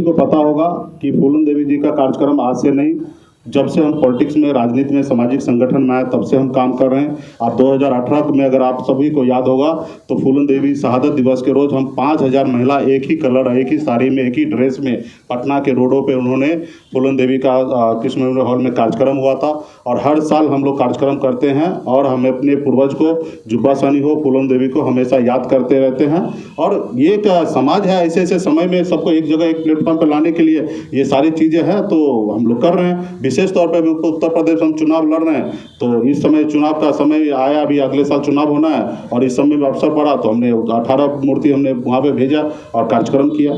को पता होगा कि फूलन देवी जी का कार्यक्रम आज से नहीं, जब से हम पॉलिटिक्स में, राजनीति में, सामाजिक संगठन में आए तब से हम काम कर रहे हैं। आप 2018 में अगर आप सभी को याद होगा तो फूलन देवी शहादत दिवस के रोज हम 5000 महिला एक ही कलर, एक ही साड़ी में, एक ही ड्रेस में पटना के रोडों पे उन्होंने फूलन देवी का कृष्ण मेमोरियल हॉल में कार्यक्रम हुआ था। और हर साल हम लोग कार्यक्रम करते हैं और हमें अपने पूर्वज को, जुब्बा सानी हो, फूलन देवी को हमेशा याद करते रहते हैं। और ये एक समाज है, ऐसे ऐसे समय में सबको एक जगह, एक प्लेटफॉर्म पर लाने के लिए ये सारी चीज़ें हैं तो हम लोग कर रहे हैं। विशेष तौर पर उत्तर प्रदेश हम चुनाव लड़ रहे हैं तो इस समय चुनाव का समय आया, अभी अगले साल चुनाव होना है और इस समय में अवसर पड़ा तो हमने 18 मूर्ति हमने वहाँ पे भेजा और कार्यक्रम किया।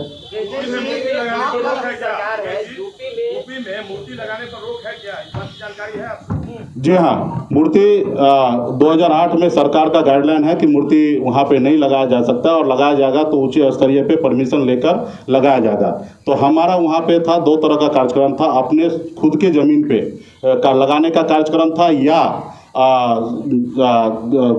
मूर्ति लगाने पर रोक है क्या, इसकी जानकारी है आपको? जी हाँ, मूर्ति 2008 में सरकार का गाइडलाइन है कि मूर्ति वहाँ पे नहीं लगाया जा सकता और लगाया जाएगा तो उच्च स्तरीय पे परमिशन लेकर लगाया जाएगा। तो हमारा वहाँ पे था, दो तरह का कार्यक्रम था, अपने खुद के ज़मीन पे लगाने का कार्यक्रम था या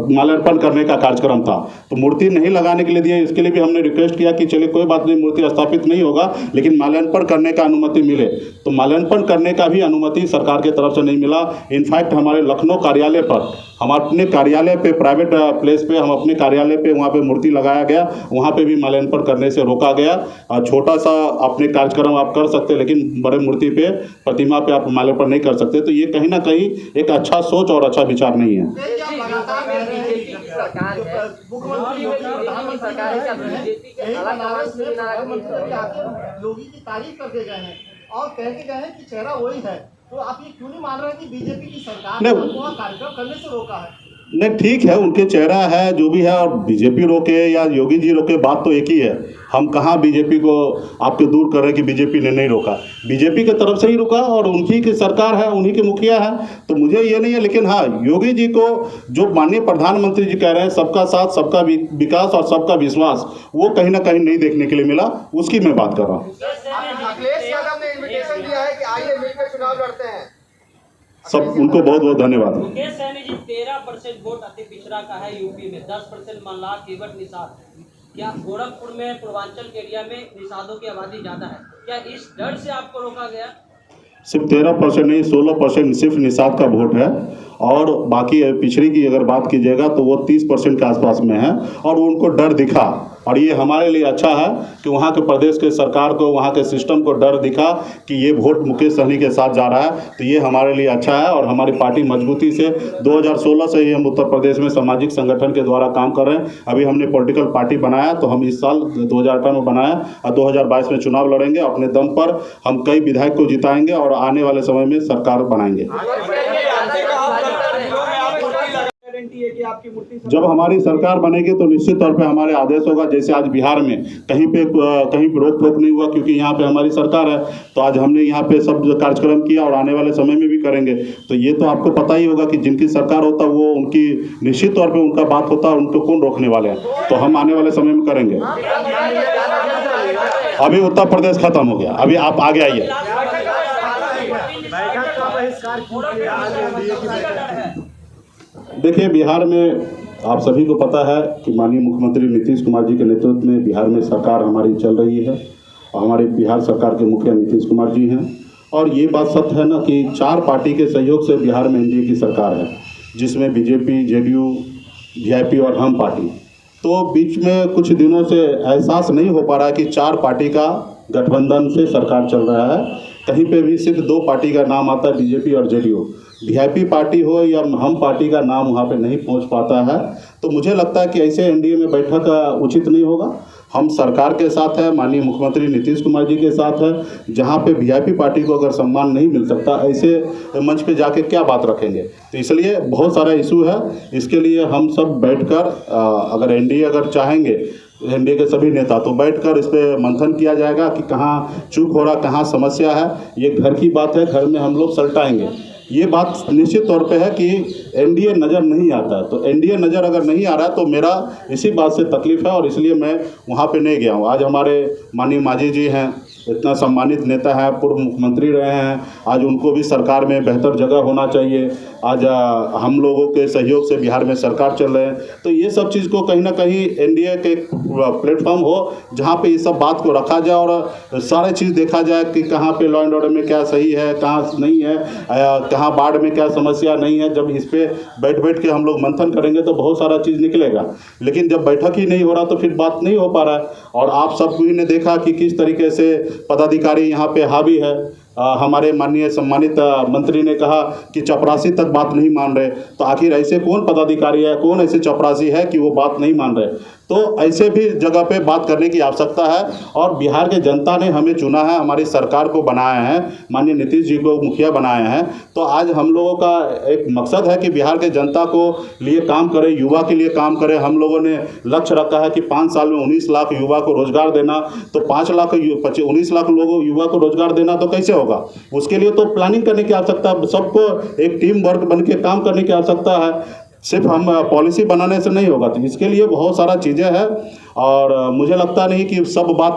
माल्यार्पण करने का कार्यक्रम था। तो मूर्ति नहीं लगाने के लिए दिए, इसके लिए भी हमने रिक्वेस्ट किया कि चलिए कोई बात नहीं, मूर्ति स्थापित नहीं होगा लेकिन माल्यार्पण करने का अनुमति मिले। तो माल्यार्पण करने का भी अनुमति सरकार की तरफ से नहीं मिला। इनफैक्ट हमारे लखनऊ कार्यालय पर, हम अपने कार्यालय पे, प्राइवेट प्लेस पे, हम अपने कार्यालय पे वहाँ पे मूर्ति लगाया गया, वहाँ पे भी माल्यार्पण करने से रोका गया। छोटा सा अपने कार्यक्रम आप कर सकते लेकिन बड़े मूर्ति पे, प्रतिमा पे आप माल्यार्पण नहीं कर सकते। तो ये कहीं ना कहीं एक अच्छा सोच और अच्छा विचार नहीं है। योगी की तारीफ करके गए हैं और कह के गए हैं कि चेहरा वही है, तो आप ये क्यों नहीं मान रहे हैं कि बीजेपी की सरकार ने उनको कार्यक्रम करने से रोका है? नहीं, ठीक है, उनके चेहरा है जो भी है, और बीजेपी रोके या योगी जी रोके, बात तो एक ही है। हम कहाँ बीजेपी को आपके दूर कर रहे हैं कि बीजेपी ने नहीं रोका, बीजेपी की तरफ से ही रोका और उनकी की सरकार है, उन्हीं के मुखिया है। तो मुझे ये नहीं है, लेकिन हाँ, योगी जी को जो माननीय प्रधानमंत्री जी कह रहे हैं सबका साथ, सबका विकास और सबका विश्वास, वो कहीं ना कहीं नहीं देखने के लिए मिला, उसकी मैं बात कर रहा हूँ। अखिलेश यादव ने इन्विटेशन दिया है कि आइए मिलकर चुनाव लड़ते हैं। सब उनको बहुत बहुत धन्यवाद। मुकेश सहनी जी, 13% वोट अति पिछड़ा का है यूपी में, 10% मामला केवट निषाद है। क्या गोरखपुर में, पूर्वांचल के एरिया में निषादों की आबादी ज्यादा है, क्या इस डर से आपको रोका गया? सिर्फ 13% नहीं, 16% सिर्फ निषाद का वोट है और बाकी पिछड़ी की अगर बात कीजिएगा तो वो 30% के आसपास में है और उनको डर दिखा। और ये हमारे लिए अच्छा है कि वहाँ के प्रदेश के सरकार को, वहाँ के सिस्टम को डर दिखा कि ये वोट मुकेश सहनी के साथ जा रहा है। तो ये हमारे लिए अच्छा है और हमारी पार्टी मजबूती से 2016 से ही हम उत्तर प्रदेश में सामाजिक संगठन के द्वारा काम कर रहे हैं। अभी हमने पॉलिटिकल पार्टी बनाया, तो हम इस साल 2018 में बनाया और 2022 में चुनाव लड़ेंगे। अपने दम पर हम कई विधायक को जिताएंगे और आने वाले समय में सरकार बनाएंगे। जब हमारी सरकार बनेगी तो निश्चित तौर पे हमारे आदेश होगा। जैसे आज बिहार में कहीं पे रोक टोक नहीं हुआ क्योंकि यहाँ पे हमारी सरकार है, तो आज हमने यहाँ पे सब कार्यक्रम किया और आने वाले समय में भी करेंगे। तो ये तो आपको पता ही होगा कि जिनकी सरकार होता है वो उनकी निश्चित तौर पे उनका बात होता है, उनको कौन रोकने वाले हैं। तो हम आने वाले समय में करेंगे। अभी उत्तर प्रदेश खत्म हो गया, अभी आप आगे आइए। देखिए, बिहार में आप सभी को पता है कि माननीय मुख्यमंत्री नीतीश कुमार जी के नेतृत्व में बिहार में सरकार हमारी चल रही है और हमारे बिहार सरकार के मुखिया नीतीश कुमार जी हैं। और ये बात सत्य है ना कि 4 पार्टी के सहयोग से बिहार में एनडीए की सरकार है, जिसमें बीजेपी, जेडीयू, वीआईपी और हम पार्टी। तो बीच में कुछ दिनों से एहसास नहीं हो पा रहा है कि 4 पार्टी का गठबंधन से सरकार चल रहा है। कहीं पे भी सिर्फ 2 पार्टी का नाम आता है, बीजेपी और जेडीयू। वीआईपी पार्टी हो या हम पार्टी का नाम वहाँ पे नहीं पहुँच पाता है। तो मुझे लगता है कि ऐसे एनडीए में बैठक उचित नहीं होगा। हम सरकार के साथ है, माननीय मुख्यमंत्री नीतीश कुमार जी के साथ है। जहाँ पे वीआईपी पार्टी को अगर सम्मान नहीं मिल सकता, ऐसे मंच पे जाके क्या बात रखेंगे। तो इसलिए बहुत सारा इशू है, इसके लिए हम सब बैठकर अगर एनडीए अगर चाहेंगे, एनडीए के सभी नेता, तो बैठकर इस पर मंथन किया जाएगा कि कहाँ चूक हो रहा, कहाँ समस्या है। ये घर की बात है, घर में हम लोग सलटाएंगे। ये बात निश्चित तौर पे है कि एनडीए नज़र नहीं आता है। तो एनडीए नज़र अगर नहीं आ रहा है तो मेरा इसी बात से तकलीफ है और इसलिए मैं वहाँ पे नहीं गया हूँ। आज हमारे माननीय मांझी जी हैं, इतना सम्मानित नेता है, पूर्व मुख्यमंत्री रहे हैं, आज उनको भी सरकार में बेहतर जगह होना चाहिए। आज हम लोगों के सहयोग से बिहार में सरकार चल रहे हैं, तो ये सब चीज़ को कहीं ना कहीं एनडीए के प्लेटफॉर्म हो जहाँ पे ये सब बात को रखा जाए और सारे चीज़ देखा जाए कि कहाँ पे लॉ एंड ऑर्डर में क्या सही है, कहाँ नहीं है, कहाँ बाढ़ में क्या समस्या नहीं है। जब इस पे बैठ के हम लोग मंथन करेंगे तो बहुत सारा चीज़ निकलेगा, लेकिन जब बैठक ही नहीं हो रहा तो फिर बात नहीं हो पा रहा है। और आप सब ने देखा कि किस तरीके से पदाधिकारी यहाँ पे हावी है। हमारे माननीय सम्मानित मंत्री ने कहा कि चपरासी तक बात नहीं मान रहे, तो आखिर ऐसे कौन पदाधिकारी है, कौन ऐसे चपरासी है कि वो बात नहीं मान रहे। तो ऐसे भी जगह पे बात करने की आवश्यकता है। और बिहार के जनता ने हमें चुना है, हमारी सरकार को बनाया है, माननीय नीतीश जी को मुखिया बनाया है। तो आज हम लोगों का एक मकसद है कि बिहार के जनता को लिए काम करें, युवा के लिए काम करें। हम लोगों ने लक्ष्य रखा है कि 5 साल में 19 लाख युवा को रोजगार देना, तो 19 लाख लोगों युवा को रोजगार देना तो कैसे होगा। उसके लिए तो प्लानिंग करने की आवश्यकता है, सबको एक टीम वर्क बन के काम करने की आवश्यकता है। सिर्फ हम पॉलिसी बनाने से नहीं होगा, तो इसके लिए बहुत सारा चीज़ें हैं और मुझे लगता नहीं कि सब बात